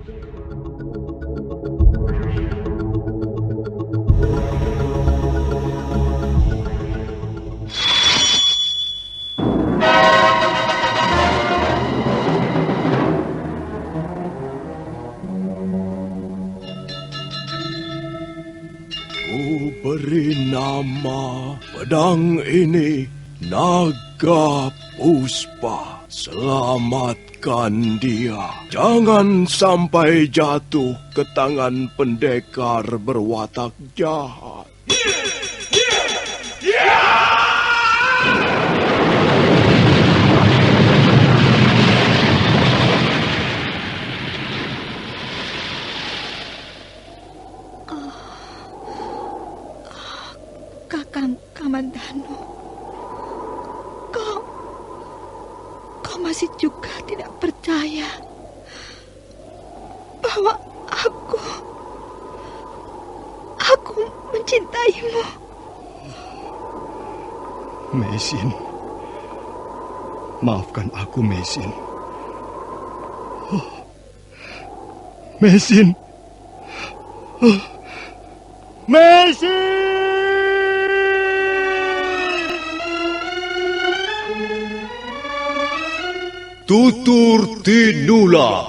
Beri nama pedang ini Naga Puspa. Selamatkan dia. Jangan sampai jatuh ke tangan pendekar berwatak jahat. Kakang Kamandanu, kau masih juga tidak percaya bahwa aku mencintaimu. Meisin, maafkan aku, Meisin. Meisin, Meisin. Tutur Tinula.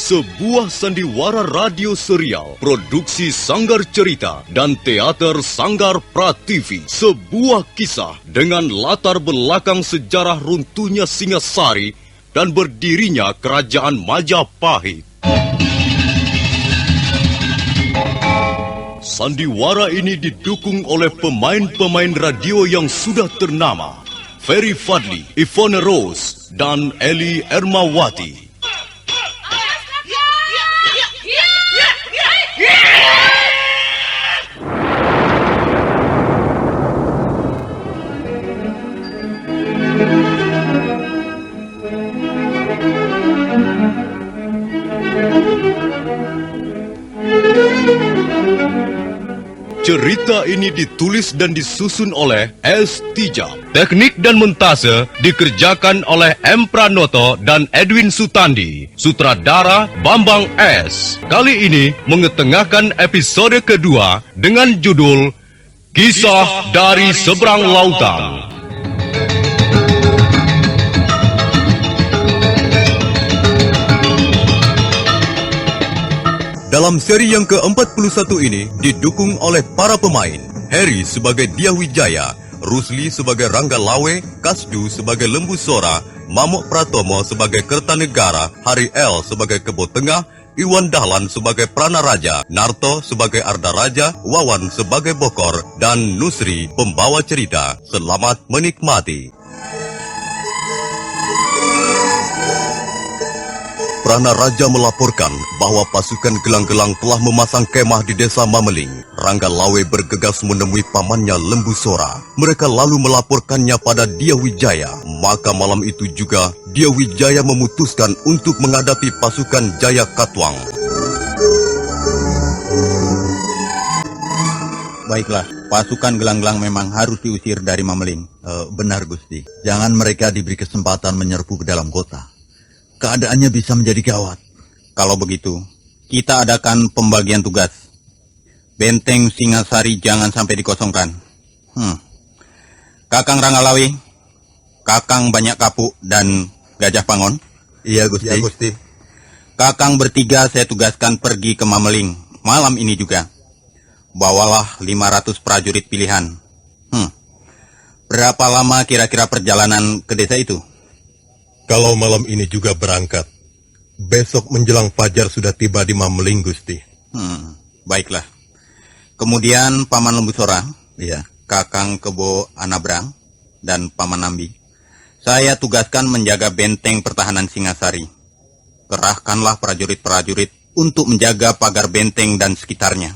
Sebuah sandiwara radio serial produksi Sanggar Cerita dan teater Sanggar Prativi. Sebuah kisah dengan latar belakang sejarah runtuhnya Singasari dan berdirinya Kerajaan Majapahit. Sandiwara ini didukung oleh pemain-pemain radio yang sudah ternama, Ferry Fadli, Ivone Rose, dan Eli Ermawati. Cerita ini ditulis dan disusun oleh S. Tijab. Teknik dan montase dikerjakan oleh M. Pranoto dan Edwin Sutandi. Sutradara Bambang S. Kali ini mengetengahkan episode kedua dengan judul Kisah dari Seberang Lautan. Dalam seri yang ke-41 ini didukung oleh para pemain. Harry sebagai Dyah Wijaya, Rusli sebagai Rangga Lawe, Kasdu sebagai Lembu Sora, Mamuk Pratomo sebagai Kertanegara, Hari L sebagai Kebo Tengah, Iwan Dahlan sebagai Pranaraja, Narto sebagai Arda Raja, Wawan sebagai Bokor, dan Nusri pembawa cerita. Selamat menikmati. Pranaraja melaporkan bahwa pasukan gelang-gelang telah memasang kemah di desa Mameling. Rangga Lawe bergegas menemui pamannya Lembu Sora. Mereka lalu melaporkannya pada Dyah Wijaya. Maka malam itu juga Dyah Wijaya memutuskan untuk menghadapi pasukan Jaya Katwang. Baiklah, pasukan gelang-gelang memang harus diusir dari Mameling. Benar, Gusti. Jangan mereka diberi kesempatan menyerbu ke dalam kota. Keadaannya bisa menjadi gawat. Kalau begitu, kita adakan pembagian tugas. Benteng Singasari jangan sampai dikosongkan. Kakang Ranggalawi, Kakang Banyak Kapuk, dan Gajah Pangon. Iya, Gusti. Ya, Gusti. Kakang bertiga saya tugaskan pergi ke Mameling malam ini juga. Bawalah 500 prajurit pilihan. Berapa lama kira-kira perjalanan ke desa itu? Kalau malam ini juga berangkat, besok menjelang fajar sudah tiba di Mameling, Gusti. Baiklah. Kemudian Paman Lembu Sora, iya, Kakang Kebo Anabrang, dan Paman Nambi. Saya tugaskan menjaga benteng pertahanan Singasari. Kerahkanlah prajurit-prajurit untuk menjaga pagar benteng dan sekitarnya.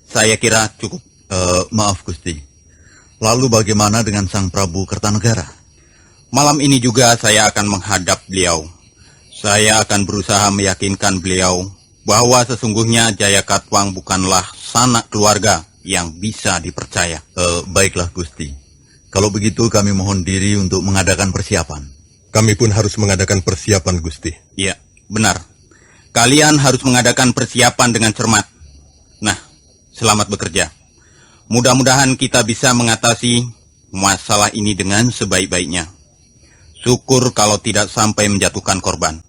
Saya kira cukup. Maaf, Gusti. Lalu bagaimana dengan Sang Prabu Kertanegara? Malam ini juga saya akan menghadap beliau. Saya akan berusaha meyakinkan beliau bahwa sesungguhnya Jaya Katwang bukanlah sanak keluarga yang bisa dipercaya. Baiklah, Gusti. Kalau begitu kami mohon diri untuk mengadakan persiapan. Kami pun harus mengadakan persiapan, Gusti. Ya, benar. Kalian harus mengadakan persiapan dengan cermat. Nah, selamat bekerja. Mudah-mudahan kita bisa mengatasi masalah ini dengan sebaik-baiknya. Syukur kalau tidak sampai menjatuhkan korban.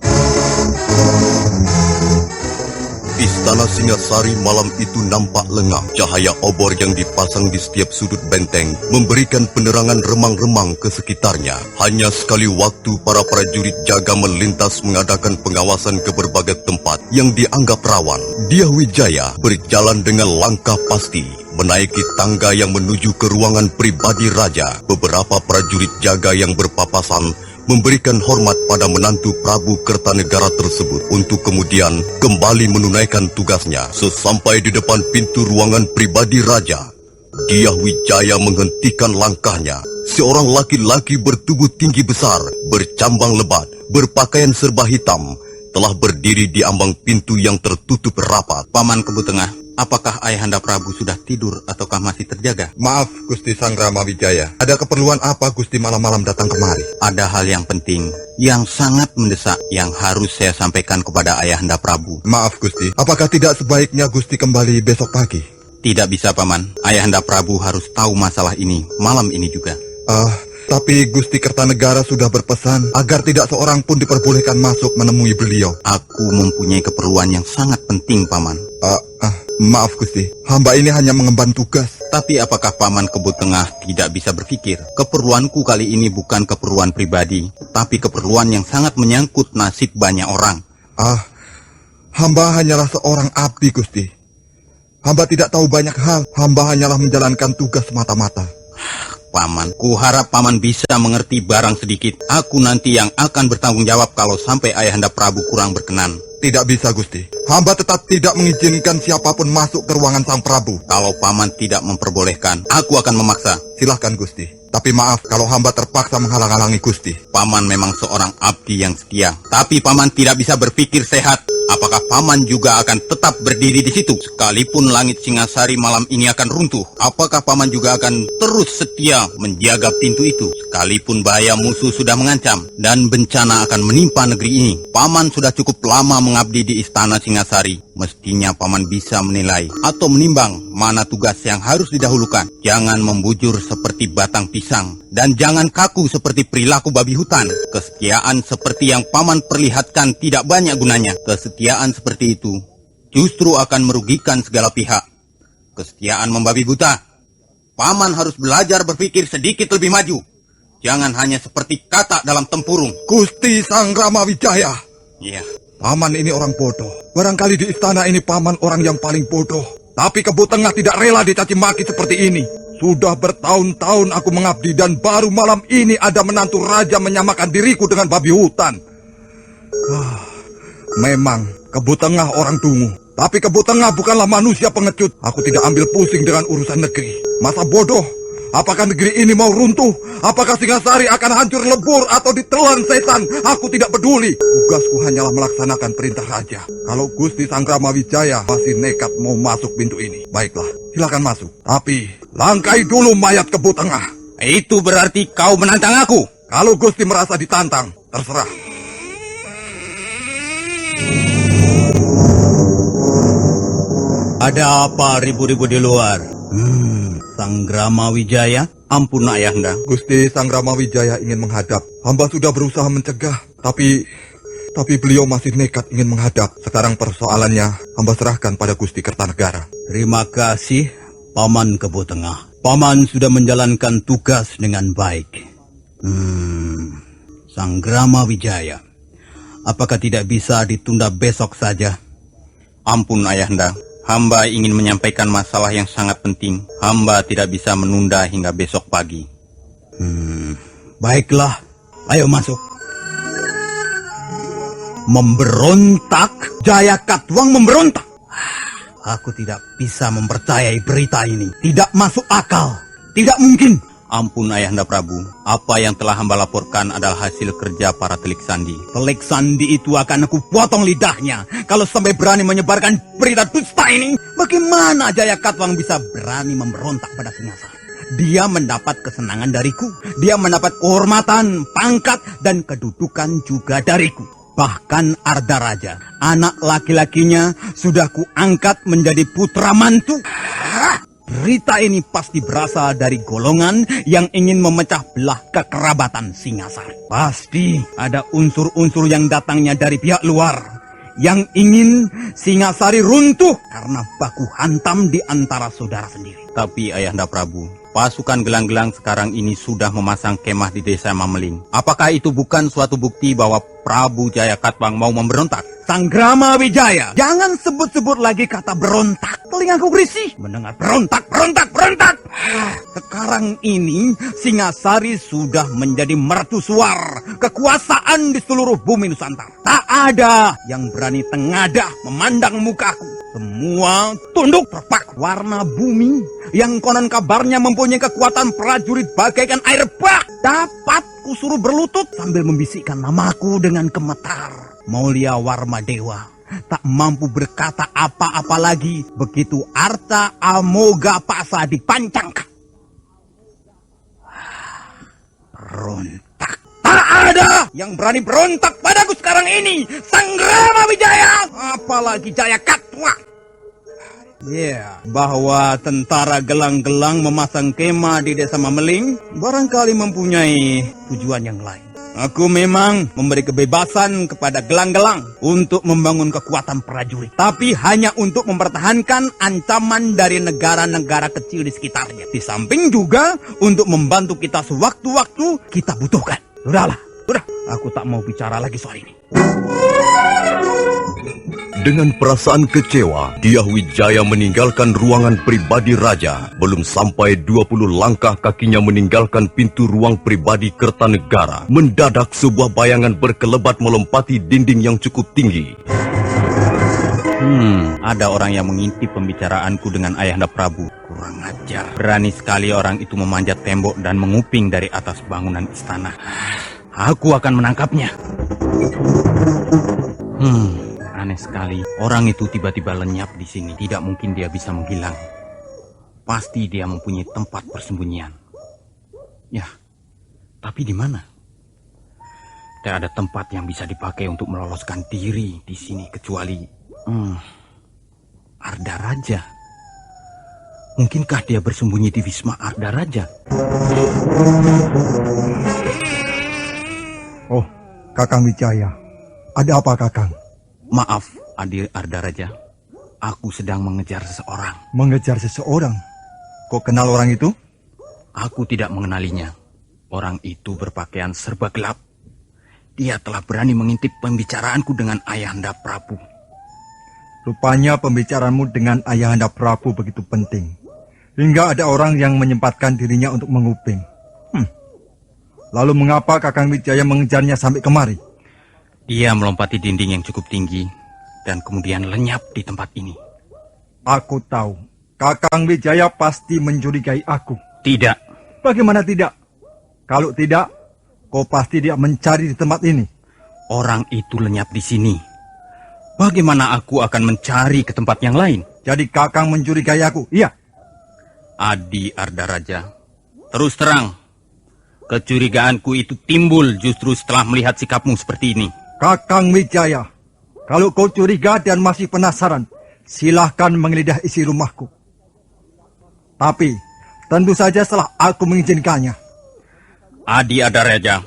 Istana Singasari malam itu nampak lengang. Cahaya obor yang dipasang di setiap sudut benteng memberikan penerangan remang-remang ke sekitarnya. Hanya sekali waktu para prajurit jaga melintas mengadakan pengawasan ke berbagai tempat yang dianggap rawan. Dyah Wijaya berjalan dengan langkah pasti menaiki tangga yang menuju ke ruangan pribadi raja. Beberapa prajurit jaga yang berpapasan memberikan hormat pada menantu Prabu Kertanegara tersebut untuk kemudian kembali menunaikan tugasnya. Sesampai di depan pintu ruangan pribadi raja, Dyah Wijaya menghentikan langkahnya. Seorang laki-laki bertubuh tinggi besar, bercambang lebat, berpakaian serba hitam, telah berdiri di ambang pintu yang tertutup rapat. Paman Kebu Tengah, apakah Ayahanda Prabu sudah tidur ataukah masih terjaga? Maaf, Gusti Sangrama Wijaya. Ada keperluan apa Gusti malam-malam datang kemari? Ada hal yang penting, yang sangat mendesak, yang harus saya sampaikan kepada Ayahanda Prabu. Maaf, Gusti. Apakah tidak sebaiknya Gusti kembali besok pagi? Tidak bisa, Paman. Ayahanda Prabu harus tahu masalah ini, malam ini juga. Tapi Gusti Kertanegara sudah berpesan agar tidak seorang pun diperbolehkan masuk menemui beliau. Aku mempunyai keperluan yang sangat penting, Paman. Maaf Gusti, hamba ini hanya mengemban tugas. Tapi apakah Paman Kebu Tengah tidak bisa berpikir? Keperluanku kali ini bukan keperluan pribadi, tapi keperluan yang sangat menyangkut nasib banyak orang. Hamba hanyalah seorang abdi Gusti. Hamba tidak tahu banyak hal, hamba hanyalah menjalankan tugas semata-mata. Paman, ku harap Paman bisa mengerti barang sedikit. Aku nanti yang akan bertanggung jawab kalau sampai Ayahanda Prabu kurang berkenan. Tidak bisa Gusti. Hamba tetap tidak mengizinkan siapapun masuk ke ruangan Sang Prabu. Kalau Paman tidak memperbolehkan, aku akan memaksa. Silahkan Gusti. Tapi maaf kalau hamba terpaksa menghalang-halangi Gusti. Paman memang seorang abdi yang setia. Tapi Paman tidak bisa berpikir sehat. Apakah Paman juga akan tetap berdiri di situ? Sekalipun langit Singasari malam ini akan runtuh, apakah Paman juga akan terus setia menjaga pintu itu? Sekalipun bahaya musuh sudah mengancam dan bencana akan menimpa negeri ini, Paman sudah cukup lama mengabdi di istana Singasari. Mestinya Paman bisa menilai atau menimbang mana tugas yang harus didahulukan. Jangan membujur seperti batang pisang dan jangan kaku seperti perilaku babi hutan. Kesetiaan seperti yang Paman perlihatkan tidak banyak gunanya. Kesetiaan seperti itu justru akan merugikan segala pihak. Kesetiaan membabi buta. Paman harus belajar berpikir sedikit lebih maju. Jangan hanya seperti katak dalam tempurung. Gusti Sangrama Wijaya. Iya. Paman ini orang bodoh. Barangkali di istana ini Paman orang yang paling bodoh. Tapi Kebu Tengah tidak rela dicaci maki seperti ini. Sudah bertahun-tahun aku mengabdi dan baru malam ini ada menantu raja menyamakan diriku dengan babi hutan. Memang Kebu Tengah orang dungu. Tapi Kebu Tengah bukanlah manusia pengecut. Aku tidak ambil pusing dengan urusan negeri. Masa bodoh? Apakah negeri ini mau runtuh? Apakah Singasari akan hancur lebur atau ditelan setan? Aku tidak peduli. Tugasku hanyalah melaksanakan perintah raja. Kalau Gusti Sangrama Wijaya masih nekat mau masuk pintu ini, baiklah, silakan masuk. Tapi langkai dulu mayat Kebu Tengah. Itu berarti kau menantang aku. Kalau Gusti merasa ditantang, terserah. Ada apa ribu-ribu di luar? Sangrama Wijaya, ampun Ayahanda. Gusti Sangrama Wijaya ingin menghadap. Hamba sudah berusaha mencegah, tapi beliau masih nekat ingin menghadap. Sekarang persoalannya hamba serahkan pada Gusti Kertanegara. Terima kasih, Paman Kebu Tengah. Paman sudah menjalankan tugas dengan baik. Sangrama Wijaya, apakah tidak bisa ditunda besok saja? Ampun Ayahanda. Hamba ingin menyampaikan masalah yang sangat penting. Hamba tidak bisa menunda hingga besok pagi. Baiklah, ayo masuk. Memberontak? Jaya Katwang memberontak? Aku tidak bisa mempercayai berita ini. Tidak masuk akal. Tidak mungkin. Ampun Ayahanda Prabu, apa yang telah hamba laporkan adalah hasil kerja para Telik Sandi. Telik Sandi itu akan aku potong lidahnya kalau sampai berani menyebarkan berita dusta ini. Bagaimana Jaya Katwang bisa berani memberontak pada Singasari? Dia mendapat kesenangan dariku. Dia mendapat kehormatan, pangkat, dan kedudukan juga dariku. Bahkan Arda Raja, anak laki-lakinya, sudah kuangkat menjadi putra mantu. Berita ini pasti berasal dari golongan yang ingin memecah belah kekerabatan Singasari. Pasti ada unsur-unsur yang datangnya dari pihak luar yang ingin Singasari runtuh karena baku hantam di antara saudara sendiri. Tapi Ayahanda Prabu, pasukan gelang-gelang sekarang ini sudah memasang kemah di desa Mameling. Apakah itu bukan suatu bukti bahwa Prabu Jayakatwang mau memberontak? Sanggrama Wijaya, jangan sebut-sebut lagi kata berontak. Telingaku berisih mendengar berontak. Sekarang ini Singasari sudah menjadi mercusuar kekuasaan di seluruh bumi Nusantara. Tak ada yang berani tengadah memandang mukaku. Semua tunduk terpaku. Warna bumi yang konon kabarnya mempunyai kekuatan prajurit bagaikan air bah dapat kusuruh berlutut sambil membisikkan namaku dengan gemetar. Maulia Warmadewa tak mampu berkata apa-apa lagi begitu Arta Amoga Pasa dipancangkan. Berontak. Tak ada yang berani berontak padaku sekarang ini. Sanggrama Wijaya, apalagi Jayakatwang. Bahwa tentara gelang-gelang memasang kemah di desa Mameling barangkali mempunyai tujuan yang lain. Aku memang memberi kebebasan kepada gelang-gelang untuk membangun kekuatan prajurit. Tapi hanya untuk mempertahankan ancaman dari negara-negara kecil di sekitarnya. Di samping juga untuk membantu kita sewaktu-waktu kita butuhkan. Sudah, aku tak mau bicara lagi soal ini. Dengan perasaan kecewa, Dyah Wijaya meninggalkan ruangan pribadi raja. Belum sampai 20 langkah kakinya meninggalkan pintu ruang pribadi Kertanegara. Mendadak sebuah bayangan berkelebat melompati dinding yang cukup tinggi. Ada orang yang mengintip pembicaraanku dengan Ayahanda Prabu. Kurang ajar. Berani sekali orang itu memanjat tembok dan menguping dari atas bangunan istana. Aku akan menangkapnya. Aneh sekali. Orang itu tiba-tiba lenyap di sini. Tidak mungkin dia bisa menghilang. Pasti dia mempunyai tempat persembunyian. Ya, tapi di mana? Tidak ada tempat yang bisa dipakai untuk meloloskan diri di sini kecuali Arda Raja. Mungkinkah dia bersembunyi di Wisma Arda Raja? Oh, Kakang Wijaya. Ada apa, Kakang? Maaf, Adir Arda Raja. Aku sedang mengejar seseorang. Mengejar seseorang? Kau kenal orang itu? Aku tidak mengenalinya. Orang itu berpakaian serba gelap. Dia telah berani mengintip pembicaraanku dengan Ayahanda Prabu. Rupanya pembicaraanmu dengan Ayahanda Prabu begitu penting. Hingga ada orang yang menyempatkan dirinya untuk menguping. Lalu mengapa Kakang Wijaya mengejarnya sampai kemari? Dia melompati dinding yang cukup tinggi dan kemudian lenyap di tempat ini. Aku tahu. Kakang Wijaya pasti mencurigai aku. Tidak. Bagaimana tidak? Kalau tidak, kau pasti dia mencari di tempat ini. Orang itu lenyap di sini. Bagaimana aku akan mencari ke tempat yang lain? Jadi Kakang mencurigai aku, iya? Adi Arda Raja, terus terang, kecurigaanku itu timbul justru setelah melihat sikapmu seperti ini. Kakang Wijaya, kalau kau curiga dan masih penasaran, silahkan menggeledah isi rumahku. Tapi, tentu saja setelah aku mengizinkannya. Adi Arda Raja,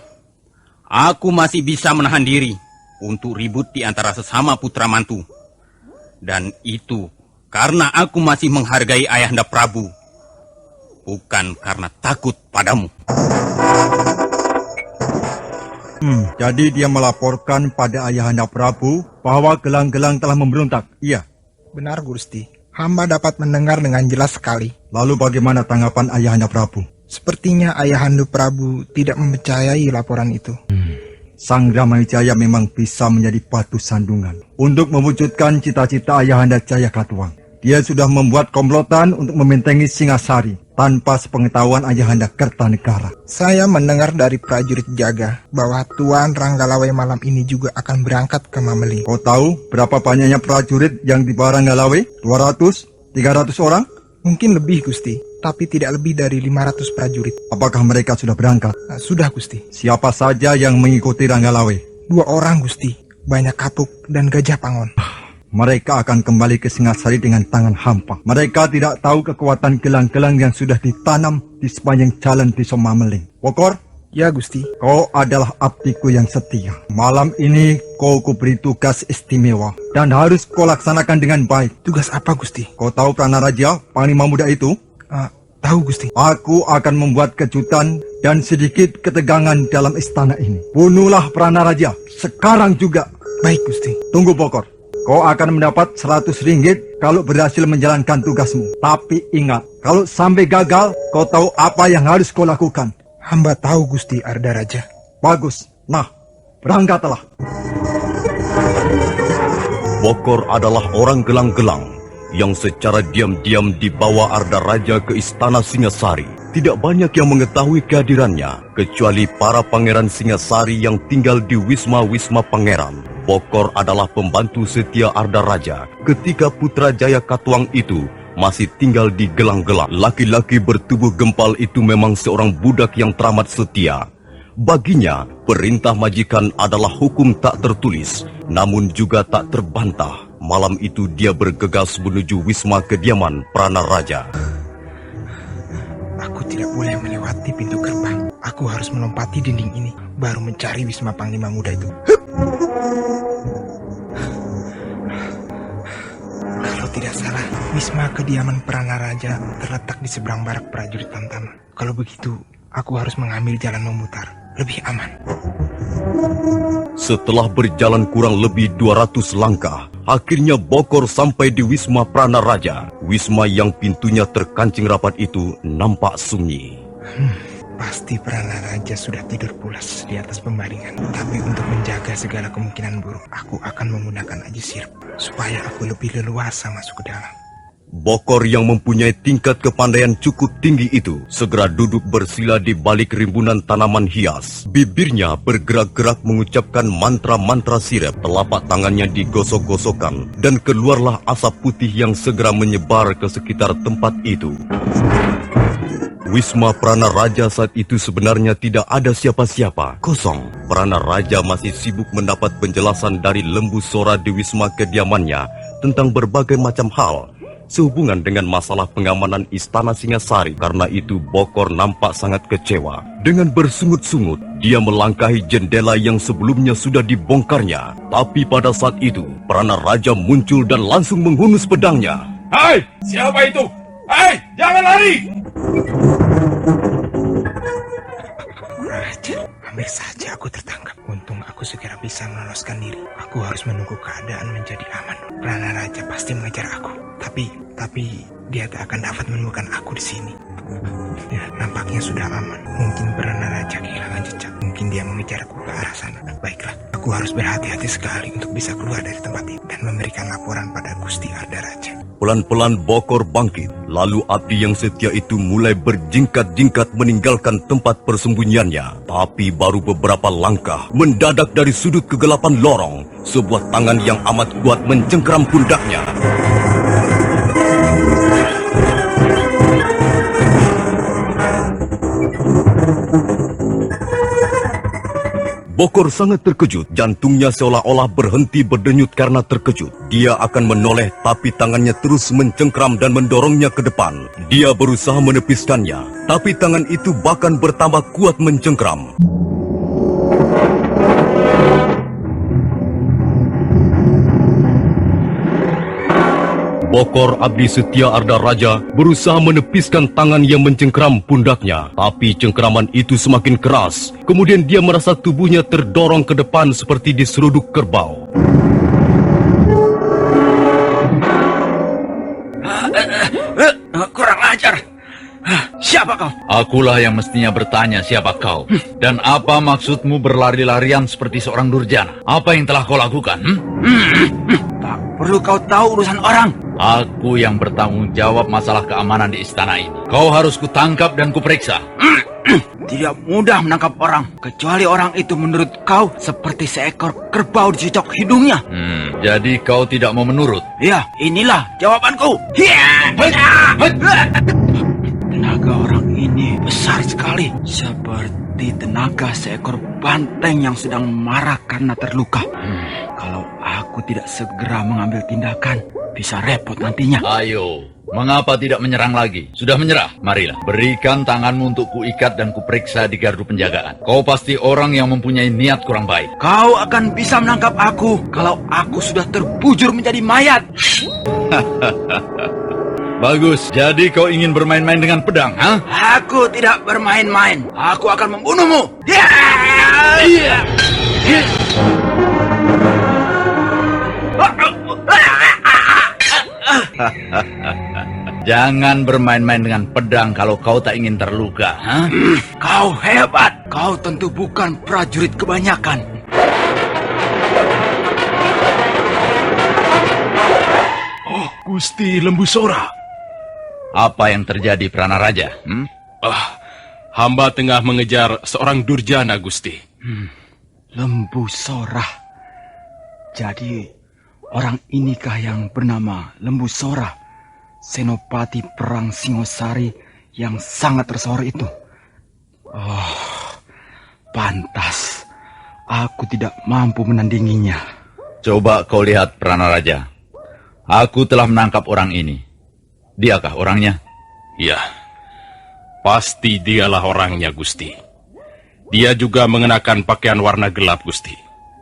aku masih bisa menahan diri untuk ribut di antara sesama putra mantu. Dan itu karena aku masih menghargai Ayahanda Prabu, bukan karena takut padamu. Jadi dia melaporkan pada Ayahanda Prabu bahwa gelang-gelang telah memberontak, iya? Benar, Gusti. Hamba dapat mendengar dengan jelas sekali. Lalu bagaimana tanggapan Ayahanda Prabu? Sepertinya Ayahanda Prabu tidak mempercayai laporan itu. Sanggrama Wijaya memang bisa menjadi batu sandungan untuk mewujudkan cita-cita Ayahanda Jayakatwang. Dia sudah membuat komplotan untuk membentengi Singasari tanpa sepengetahuan Ayahanda Kertanegara. Saya mendengar dari prajurit jaga bahwa Tuan Ranggalawe malam ini juga akan berangkat ke Mameling. Kau tahu berapa banyaknya prajurit yang dibawa Ranggalawe? 200? 300 orang? Mungkin lebih, Gusti. tapi tidak lebih dari 500 prajurit. Apakah mereka sudah berangkat? Sudah, Gusti. Siapa saja yang mengikuti Ranggalawe? 2 orang, Gusti. Banyak Kapuk dan Gajah Pangon. Mereka akan kembali ke Singasari dengan tangan hampa. Mereka tidak tahu kekuatan gelang-gelang yang sudah ditanam di sepanjang jalan di Somameling. Bokor, Ya, Gusti. kau adalah abdiku yang setia. Malam ini kau kuberi tugas istimewa dan harus kau laksanakan dengan baik. Tugas apa, Gusti? Kau tahu Pranaraja, panglima muda itu? Tahu, Gusti. Aku akan membuat kejutan dan sedikit ketegangan dalam istana ini. Bunuhlah Pranaraja sekarang juga. Baik, Gusti. Tunggu, Bokor. Kau akan mendapat 100 ringgit kalau berhasil menjalankan tugasmu. Tapi ingat, kalau sampai gagal, kau tahu apa yang harus kau lakukan. Hamba tahu, Gusti Arda Raja. Bagus. Nah, berangkatlah. Bokor adalah orang gelang-gelang yang secara diam-diam dibawa Arda Raja ke istana Singasari. Tidak banyak yang mengetahui kehadirannya, kecuali para pangeran Singasari yang tinggal di Wisma-Wisma Pangeran. Bokor adalah pembantu setia Arda Raja ketika Putrajaya Katuang itu masih tinggal di Gelang-Gelang. Laki-laki bertubuh gempal itu memang seorang budak yang teramat setia. Baginya, perintah majikan adalah hukum tak tertulis, namun juga tak terbantah. Malam itu dia bergegas menuju wisma kediaman Pranaraja. Aku tidak boleh melewati pintu gerbang. Aku harus melompati dinding ini, baru mencari wisma Panglima Muda itu. Kalau tidak salah, wisma kediaman Pranaraja terletak di seberang barak prajurit Tamtama. Kalau begitu, aku harus mengambil jalan memutar. Lebih aman. Setelah berjalan kurang lebih 200 langkah, akhirnya Bokor sampai di Wisma Pranaraja. Wisma yang pintunya terkancing rapat itu nampak sunyi. Pasti Pranaraja sudah tidur pulas di atas pembaringan. Tapi untuk menjaga segala kemungkinan buruk, aku akan menggunakan aji sirup supaya aku lebih leluasa masuk ke dalam. Bokor yang mempunyai tingkat kepandaian cukup tinggi itu segera duduk bersila di balik rimbunan tanaman hias. Bibirnya bergerak-gerak mengucapkan mantra-mantra sirep. Telapak tangannya digosok-gosokkan dan keluarlah asap putih yang segera menyebar ke sekitar tempat itu. Wisma Pranaraja saat itu sebenarnya tidak ada siapa-siapa, kosong. Pranaraja masih sibuk mendapat penjelasan dari Lembu Sora di wisma kediamannya tentang berbagai macam hal sehubungan dengan masalah pengamanan istana Singasari. Karena itu Bokor nampak sangat kecewa. Dengan bersungut-sungut, dia melangkahi jendela yang sebelumnya sudah dibongkarnya. Tapi pada saat itu, Pranaraja muncul dan langsung menghunus pedangnya. Hai, siapa itu? Hai, jangan lari! Raja, hampir saja aku tertangkap. Untung aku segera bisa meloloskan diri. Aku harus menunggu keadaan menjadi aman. Pranaraja pasti mengejar aku. Tapi dia tak akan dapat menemukan aku di sini. Ya, nampaknya sudah aman. Mungkin Pranaraja kehilangan jejak. Mungkin dia mengejarku ke arah sana. Baiklah, aku harus berhati-hati sekali untuk bisa keluar dari tempat ini dan memberikan laporan pada Gusti Arda Raja. Pelan-pelan Bokor bangkit. Lalu abdi yang setia itu mulai berjingkat-jingkat meninggalkan tempat persembunyiannya. Tapi baru beberapa langkah, mendadak dari sudut kegelapan lorong, sebuah tangan yang amat kuat mencengkeram pundaknya. Bokor sangat terkejut, jantungnya seolah-olah berhenti berdenyut karena terkejut. Dia akan menoleh, tapi tangannya terus mencengkram dan mendorongnya ke depan. Dia berusaha menepiskannya, tapi tangan itu bahkan bertambah kuat mencengkram. Bokor abdi setia Arda Raja berusaha menepiskan tangan yang mencengkram pundaknya. Tapi cengkeraman itu semakin keras. Kemudian dia merasa tubuhnya terdorong ke depan seperti diseruduk kerbau. Kurang ajar. Siapa kau? Akulah yang mestinya bertanya siapa kau. Dan apa maksudmu berlari-larian seperti seorang durjana? Apa yang telah kau lakukan? Tak perlu kau tahu urusan orang. Aku yang bertanggung jawab masalah keamanan di istana ini. Kau harus kutangkap dan kuperiksa. Tidak mudah menangkap orang, kecuali orang itu menurut kau seperti seekor kerbau dicocok hidungnya. Jadi kau tidak mau menurut? Ya, inilah jawabanku. Tenaga orang ini besar sekali, seperti tenaga seekor banteng yang sedang marah karena terluka. Kalau aku tidak segera mengambil tindakan, bisa repot nantinya. Ayo, mengapa tidak menyerang lagi? Sudah menyerah? Marilah, berikan tanganmu untuk kuikat dan kuperiksa di gardu penjagaan. Kau pasti orang yang mempunyai niat kurang baik. Kau akan bisa menangkap aku kalau aku sudah terbujur menjadi mayat. Bagus, jadi kau ingin bermain-main dengan pedang, ha? Aku tidak bermain-main. Aku akan membunuhmu. Jangan bermain-main dengan pedang kalau kau tak ingin terluka, ha? Kau hebat. Kau tentu bukan prajurit kebanyakan. Oh, Gusti Lembu Sora. Apa yang terjadi, Pranaraja? Hamba tengah mengejar seorang durjana, Gusti. Lembu Sora. Jadi, orang inikah yang bernama Lembu Sora? Senopati Perang Singosari yang sangat tersohor itu. Oh, pantas. Aku tidak mampu menandinginya. Coba kau lihat, Pranaraja. Aku telah menangkap orang ini. Diakah orangnya? Ya, pasti dialah orangnya, Gusti. Dia juga mengenakan pakaian warna gelap, Gusti.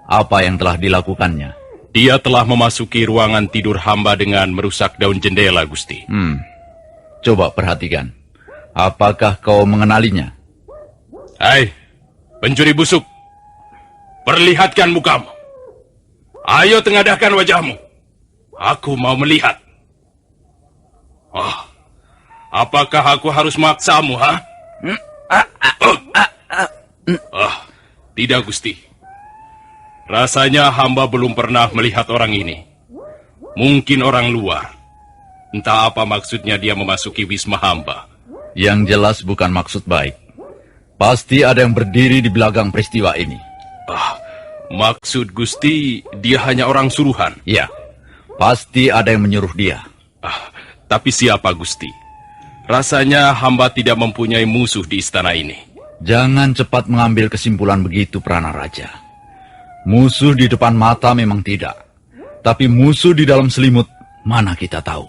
Apa yang telah dilakukannya? Dia telah memasuki ruangan tidur hamba dengan merusak daun jendela, Gusti. Coba perhatikan. Apakah kau mengenalinya? Hai, pencuri busuk. Perlihatkan mukamu. Ayo tengadahkan wajahmu. Aku mau melihat. Apakah aku harus maksamu, ha? Tidak, Gusti. Rasanya hamba belum pernah melihat orang ini. Mungkin orang luar. Entah apa maksudnya dia memasuki wisma hamba. Yang jelas bukan maksud baik. Pasti ada yang berdiri di belakang peristiwa ini. Maksud Gusti, dia hanya orang suruhan. Ya, pasti ada yang menyuruh dia. Tapi siapa, Gusti? Rasanya hamba tidak mempunyai musuh di istana ini. Jangan cepat mengambil kesimpulan begitu, Pranaraja. Musuh di depan mata memang tidak. Tapi musuh di dalam selimut, mana kita tahu?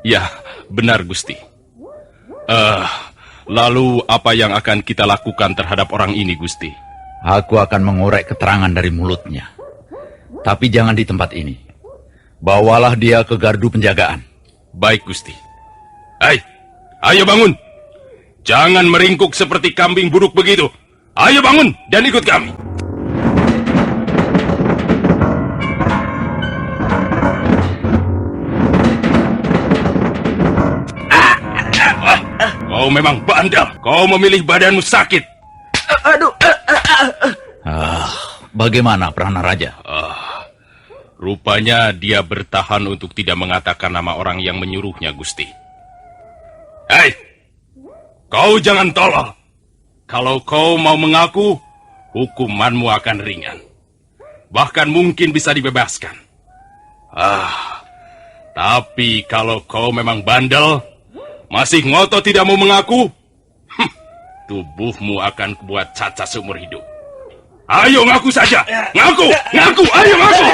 Ya, benar, Gusti. Lalu apa yang akan kita lakukan terhadap orang ini, Gusti? Aku akan mengorek keterangan dari mulutnya. Tapi jangan di tempat ini. Bawalah dia ke gardu penjagaan. Baik, Gusti. Hai, ayo bangun. Jangan meringkuk seperti kambing buruk begitu. Ayo bangun dan ikut kami. Kau memang bandel. Kau memilih badanmu sakit. Bagaimana, Pranaraja? Rupanya dia bertahan untuk tidak mengatakan nama orang yang menyuruhnya, Gusti. Hei, kau jangan tolol. Kalau kau mau mengaku, hukumanmu akan ringan. Bahkan mungkin bisa dibebaskan. Tapi kalau kau memang bandel, masih ngotot tidak mau mengaku, tubuhmu akan kubuat cacat seumur hidup. Ayo ngaku saja. Ngaku, ayo ngaku.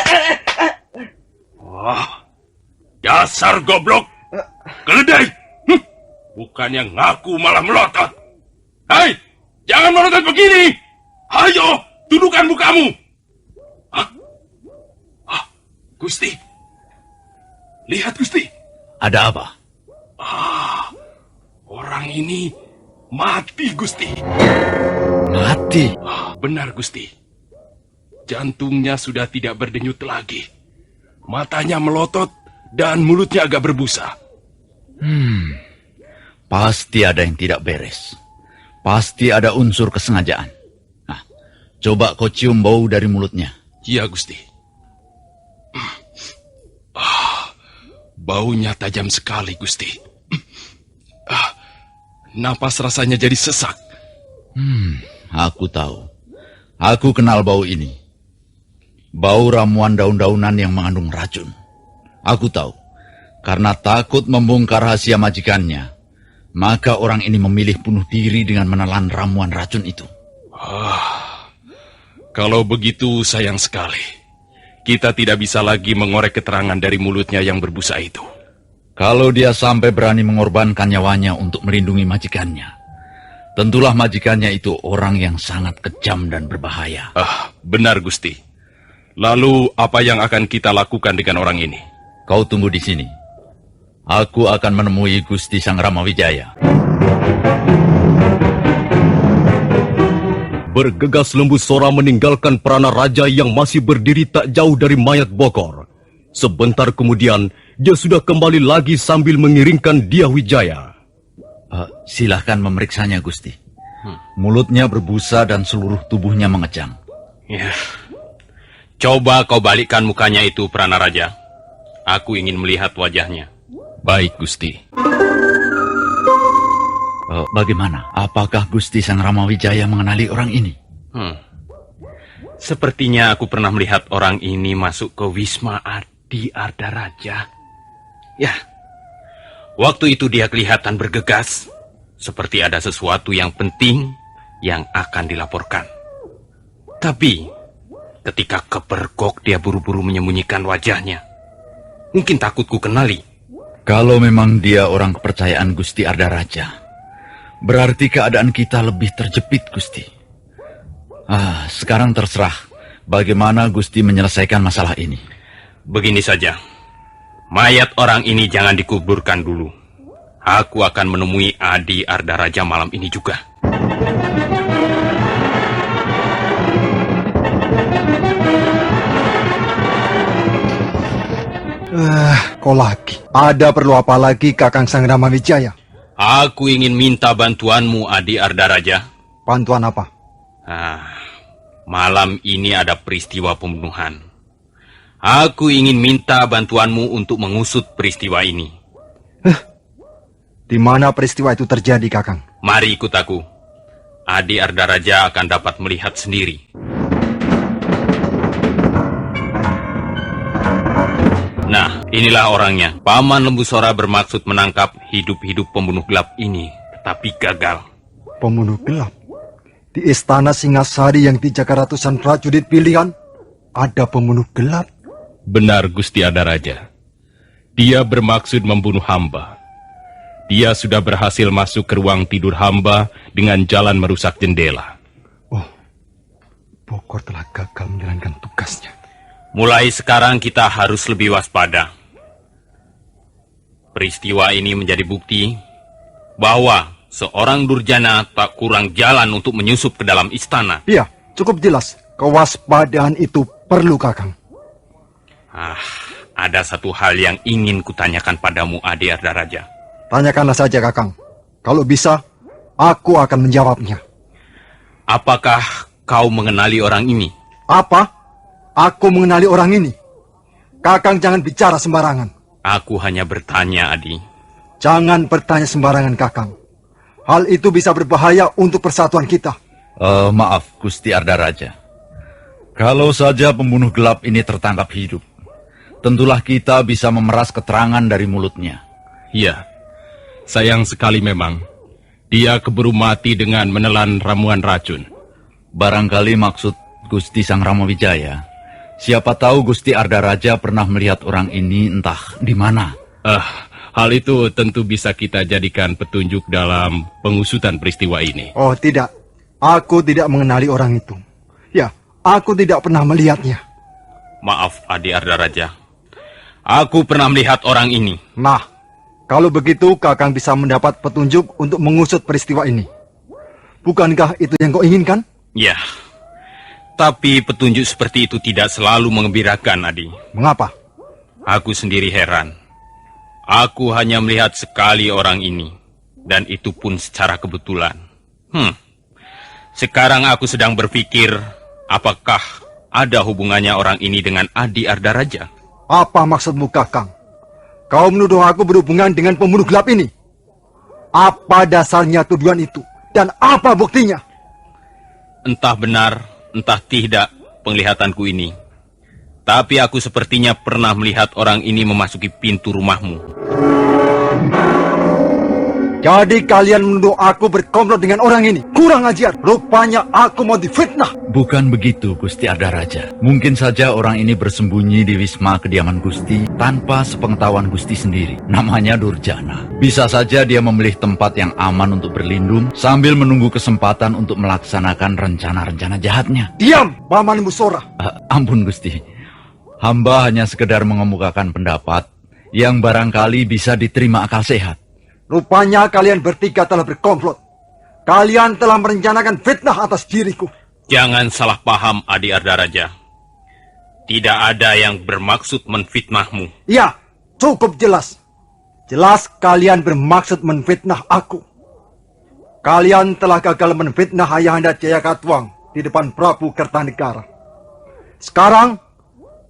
Dasar goblok. Keledai. Bukannya ngaku malah melotot. Hai, jangan melotot begini. Ayo, tundukkan mukamu. Gusti. Lihat, Gusti. Ada apa? Orang ini mati, Gusti. Mati? Benar, Gusti. Jantungnya sudah tidak berdenyut lagi. Matanya melotot dan mulutnya agak berbusa. Pasti ada yang tidak beres. Pasti ada unsur kesengajaan. Nah, coba kau cium bau dari mulutnya. Iya, Gusti. Baunya tajam sekali, Gusti. Napas rasanya jadi sesak. Aku tahu. Aku kenal bau ini. Bau ramuan daun-daunan yang mengandung racun. Aku tahu. Karena takut membongkar rahasia majikannya, maka orang ini memilih bunuh diri dengan menelan ramuan racun itu. Kalau begitu sayang sekali. Kita tidak bisa lagi mengorek keterangan dari mulutnya yang berbusa itu. Kalau dia sampai berani mengorbankan nyawanya untuk melindungi majikannya, tentulah majikannya itu orang yang sangat kejam dan berbahaya. Benar Gusti. Lalu apa yang akan kita lakukan dengan orang ini? Kau tunggu di sini. Aku akan menemui Gusti Sang Ramawijaya. Bergegas Lembu Sora meninggalkan Pranaraja yang masih berdiri tak jauh dari mayat Bokor. Sebentar kemudian, dia sudah kembali lagi sambil mengiringkan Dyah Wijaya. Silahkan memeriksanya, Gusti. Mulutnya berbusa dan seluruh tubuhnya mengejang. Ya. Coba kau balikkan mukanya itu, Pranaraja. Aku ingin melihat wajahnya. Baik, Gusti. Bagaimana? Apakah Gusti Sang Ramawijaya mengenali orang ini? Sepertinya aku pernah melihat orang ini masuk ke Wisma Adi Ardaraja. Ya, waktu itu dia kelihatan bergegas, seperti ada sesuatu yang penting yang akan dilaporkan. Tapi, ketika kepergok dia buru-buru menyembunyikan wajahnya. Mungkin takut ku kenali. Kalau memang dia orang kepercayaan Gusti Ardaraja, berarti keadaan kita lebih terjepit, Gusti. Sekarang terserah bagaimana Gusti menyelesaikan masalah ini. Begini saja, mayat orang ini jangan dikuburkan dulu. Aku akan menemui Adi Ardaraja malam ini juga. Kau lagi. Ada perlu apa lagi, Kakang Sang Ramawijaya? Aku ingin minta bantuanmu, Adi Ardaraja. Bantuan apa? Malam ini ada peristiwa pembunuhan. Aku ingin minta bantuanmu untuk mengusut peristiwa ini. Di mana peristiwa itu terjadi, Kakang? Mari ikut aku. Adi Ardaraja akan dapat melihat sendiri. Nah, inilah orangnya. Paman Lembu Sora bermaksud menangkap hidup-hidup pembunuh gelap ini, tetapi gagal. Pembunuh gelap? Di istana Singasari yang dijaga ratusan prajurit pilihan, ada pembunuh gelap? Benar, Gusti Ardaraja. Dia bermaksud membunuh hamba. Dia sudah berhasil masuk ke ruang tidur hamba dengan jalan merusak jendela. Bokor telah gagal menjalankan tugasnya. Mulai sekarang kita harus lebih waspada. Peristiwa ini menjadi bukti bahwa seorang durjana tak kurang jalan untuk menyusup ke dalam istana. Iya, cukup jelas. Kewaspadaan itu perlu, Kakang. Ada satu hal yang ingin kutanyakan padamu, Adi Ardaraja. Tanyakanlah saja, Kakang. Kalau bisa, aku akan menjawabnya. Apakah kau mengenali orang ini? Apa? Aku mengenali orang ini. Kakang jangan bicara sembarangan. Aku hanya bertanya, Adi. Jangan bertanya sembarangan, Kakang. Hal itu bisa berbahaya untuk persatuan kita. Maaf, Gusti Ardaraja. Kalau saja pembunuh gelap ini tertangkap hidup, tentulah kita bisa memeras keterangan dari mulutnya. Iya, sayang sekali memang. Dia keburu mati dengan menelan ramuan racun. Barangkali maksud Gusti Sang Ramawijaya, siapa tahu Gusti Ardaraja pernah melihat orang ini entah di mana. Hal itu tentu bisa kita jadikan petunjuk dalam pengusutan peristiwa ini. Oh tidak, aku tidak mengenali orang itu. Ya, aku tidak pernah melihatnya. Maaf, Adi Ardaraja. Aku pernah melihat orang ini. Nah, kalau begitu Kakang bisa mendapat petunjuk untuk mengusut peristiwa ini. Bukankah itu yang kau inginkan? Ya. Tapi petunjuk seperti itu tidak selalu mengembirakan, Adi. Mengapa? Aku sendiri heran. Aku hanya melihat sekali orang ini. Dan itu pun secara kebetulan. Sekarang aku sedang berpikir, apakah ada hubungannya orang ini dengan Adi Ardaraja? Apa maksudmu, Kakang? Kau menuduh aku berhubungan dengan pembunuh gelap ini? Apa dasarnya tuduhan itu? Dan apa buktinya? Entah benar, entah tidak penglihatanku ini. Tapi aku sepertinya pernah melihat orang ini memasuki pintu rumahmu. Jadi kalian menuduh aku berkomplot dengan orang ini. Kurang ajar. Rupanya aku mau difitnah. Bukan begitu, Gusti Ardaraja. Mungkin saja orang ini bersembunyi di wisma kediaman Gusti tanpa sepengetahuan Gusti sendiri. Namanya Durjana. Bisa saja dia memilih tempat yang aman untuk berlindung sambil menunggu kesempatan untuk melaksanakan rencana-rencana jahatnya. Diam, Paman Busora. Ampun, Gusti. Hamba hanya sekedar mengemukakan pendapat yang barangkali bisa diterima akal sehat. Rupanya kalian bertiga telah berkomplot. Kalian telah merencanakan fitnah atas diriku. Jangan salah paham, Adi Ardaraja. Tidak ada yang bermaksud menfitnahmu. Ya, cukup jelas. Jelas kalian bermaksud menfitnah aku. Kalian telah gagal menfitnah Ayahanda Jayakatwang di depan Prabu Kertanegara. Sekarang,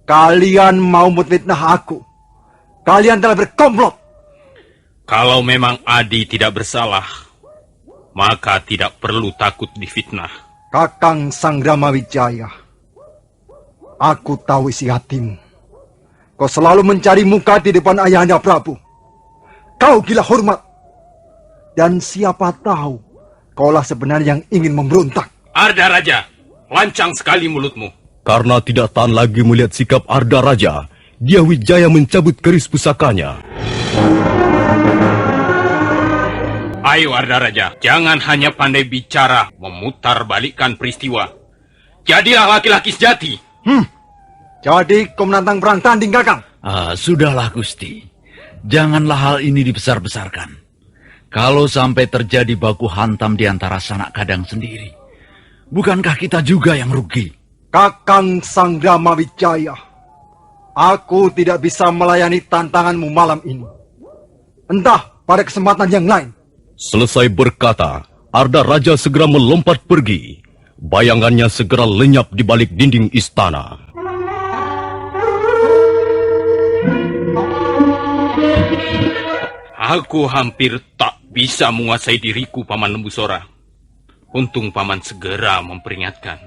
kalian mau menfitnah aku. Kalian telah berkomplot. Kalau memang Adi tidak bersalah, maka tidak perlu takut difitnah. Kakang Sanggrama Wijaya, aku tahu isi hatimu. Kau selalu mencari muka di depan Ayahanda Prabu. Kau gila hormat. Dan siapa tahu, kaulah sebenarnya yang ingin memberontak. Ardaraja, lancang sekali mulutmu. Karena tidak tahan lagi melihat sikap Ardaraja, Dyah Wijaya mencabut keris pusakanya. Ayo Ardaraja, jangan hanya pandai bicara, memutar balikkan peristiwa. Jadilah laki-laki sejati. Jadi kau menantang perang tanding, Kakang? Sudahlah, Gusti. Janganlah hal ini dibesar-besarkan. Kalau sampai terjadi baku hantam di antara sanak kadang sendiri, bukankah kita juga yang rugi? Kakang Sanggrama Wijaya, aku tidak bisa melayani tantanganmu malam ini. Entah pada kesempatan yang lain. Selesai berkata, Ardaraja segera melompat pergi. Bayangannya segera lenyap di balik dinding istana. Aku hampir tak bisa menguasai diriku, Paman Lembusora. Untung Paman segera memperingatkan.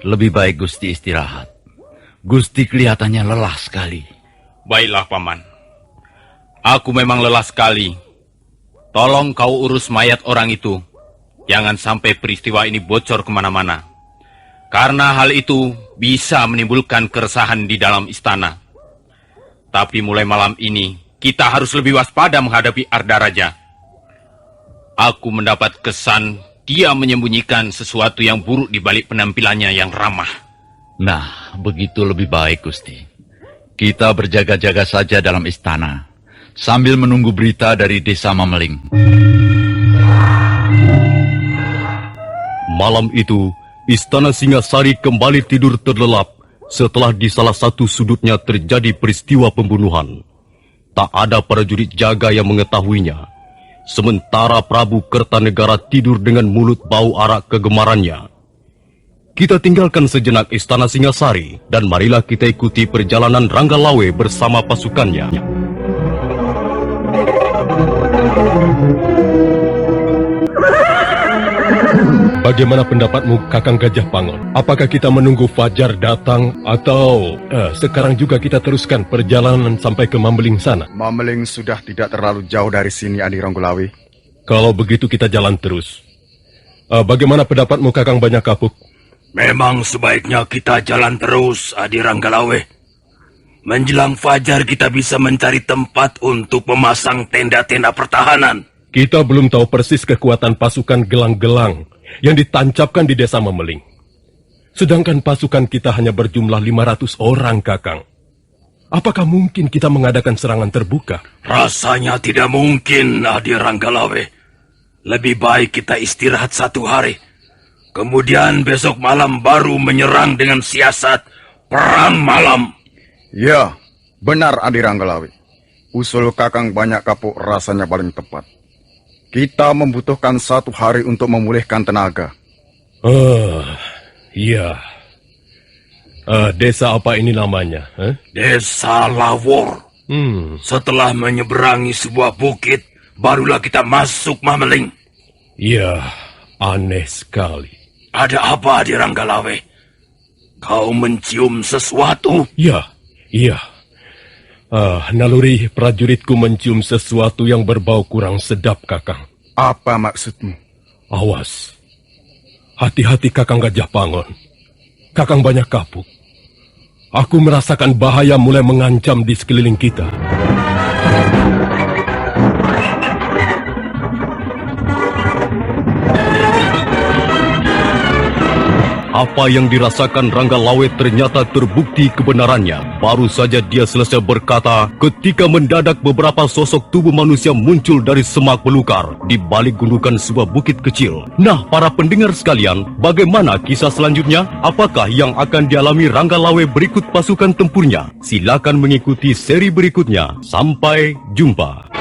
Lebih baik Gusti istirahat. Gusti kelihatannya lelah sekali. Baiklah, Paman. Aku memang lelah sekali. Tolong kau urus mayat orang itu. Jangan sampai peristiwa ini bocor kemana-mana. Karena hal itu bisa menimbulkan keresahan di dalam istana. Tapi mulai malam ini, kita harus lebih waspada menghadapi Ardaraja. Aku mendapat kesan dia menyembunyikan sesuatu yang buruk di balik penampilannya yang ramah. Nah, begitu lebih baik, Gusti. Kita berjaga-jaga saja dalam istana, sambil menunggu berita dari desa Mameling. Malam itu, Istana Singasari kembali tidur terlelap setelah di salah satu sudutnya terjadi peristiwa pembunuhan. Tak ada prajurit jaga yang mengetahuinya. Sementara Prabu Kertanegara tidur dengan mulut bau arak kegemarannya. Kita tinggalkan sejenak Istana Singasari dan marilah kita ikuti perjalanan Ranggalawe bersama pasukannya. Bagaimana pendapatmu, Kakang Gajah Pangon? Apakah kita menunggu Fajar datang atau sekarang juga kita teruskan perjalanan sampai ke Mameling sana? Mameling sudah tidak terlalu jauh dari sini, Adi Ranggalawe. Kalau begitu kita jalan terus. Bagaimana pendapatmu, Kakang Banyak Kapuk? Memang sebaiknya kita jalan terus, Adi Ranggalawe. Menjelang fajar kita bisa mencari tempat untuk memasang tenda-tenda pertahanan. Kita belum tahu persis kekuatan pasukan gelang-gelang yang ditancapkan di desa Mameling. Sedangkan pasukan kita hanya berjumlah 500 orang, Kakang. Apakah mungkin kita mengadakan serangan terbuka? Rasanya tidak mungkin, Adi Ranggalawe. Lebih baik kita istirahat 1 hari. Kemudian besok malam baru menyerang dengan siasat perang malam. Ya, benar Adi Ranggalawe. Usul Kakang Banyak Kapuk rasanya paling tepat. Kita membutuhkan 1 hari untuk memulihkan tenaga. Iya. Desa apa ini namanya? Desa Lawor. Setelah menyeberangi sebuah bukit, barulah kita masuk Mameling. Iya, aneh sekali. Ada apa, Adi Ranggalawe? Kau mencium sesuatu? Iya. Naluri prajuritku mencium sesuatu yang berbau kurang sedap, Kakang. Apa maksudmu? Awas. Hati-hati Kakang Gajah Pangon. Kakang Banyak Kapuk. Aku merasakan bahaya mulai mengancam di sekeliling kita. Apa yang dirasakan Rangga Lawe ternyata terbukti kebenarannya. Baru saja dia selesai berkata, ketika mendadak beberapa sosok tubuh manusia muncul dari semak belukar di balik gundukan sebuah bukit kecil. Nah, para pendengar sekalian, bagaimana kisah selanjutnya? Apakah yang akan dialami Rangga Lawe berikut pasukan tempurnya? Silakan mengikuti seri berikutnya. Sampai jumpa.